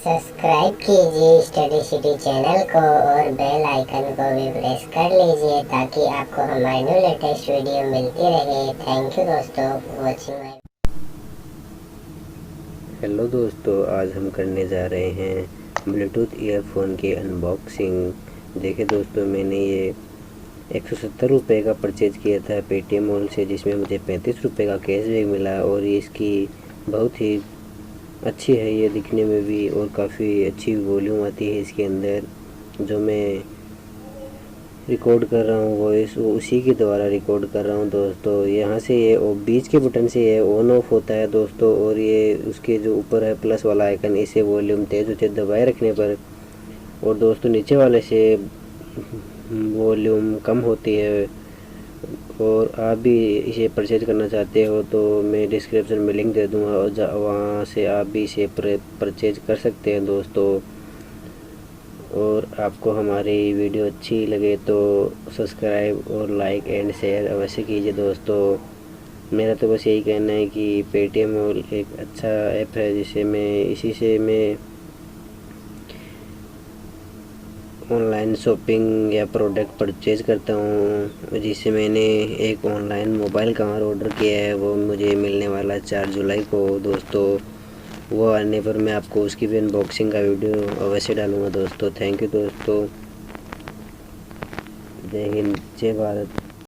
Subscribe कीजिए study city channel को और बेल आइकन को भी प्रेस कर लीजिए ताकि आपको हमारी न्यू लेटेस्ट वीडियो मिलती रहे। थैंक यू दोस्तों फॉर वॉचिंग। हेलो दोस्तों, आज हम करने जा रहे हैं ब्लूटूथ ईयरफोन की अनबॉक्सिंग। देखिए दोस्तों, मैंने ये 170 रुपये का परचेज़ किया था पेटीएम मॉल से, जिसमें मुझे 35 रुपये का कैशबैक मिला। और ये इसकी बहुत ही अच्छी है ये दिखने में भी, और काफ़ी अच्छी वॉल्यूम आती है इसके अंदर। जो मैं रिकॉर्ड कर रहा हूँ वॉइस, वो उसी के द्वारा रिकॉर्ड कर रहा हूँ दोस्तों। यहाँ से ये बीच के बटन से ये ऑन ऑफ होता है दोस्तों, और ये उसके जो ऊपर है प्लस वाला आइकन, इसे वॉल्यूम तेज़ उसे दबाए रखने पर, और दोस्तों नीचे वाले से वॉल्यूम कम होती है। और आप भी इसे परचेज करना चाहते हो तो मैं डिस्क्रिप्शन में लिंक दे दूँगा, और वहाँ से आप भी इसे परचेज कर सकते हैं दोस्तों। और आपको हमारी वीडियो अच्छी लगे तो सब्सक्राइब और लाइक एंड शेयर अवश्य कीजिए दोस्तों। मेरा तो बस यही कहना है कि पेटीएम मॉल एक अच्छा ऐप है, इसी से मैं ऑनलाइन शॉपिंग या प्रोडक्ट परचेज़ करता हूँ। जिससे मैंने एक ऑनलाइन मोबाइल कवर ऑर्डर किया है, वो मुझे मिलने वाला 4 जुलाई को दोस्तों। वो आने पर मैं आपको उसकी भी अनबॉक्सिंग का वीडियो अवश्य डालूँगा दोस्तों। थैंक यू दोस्तों। जय हिंद, जय भारत।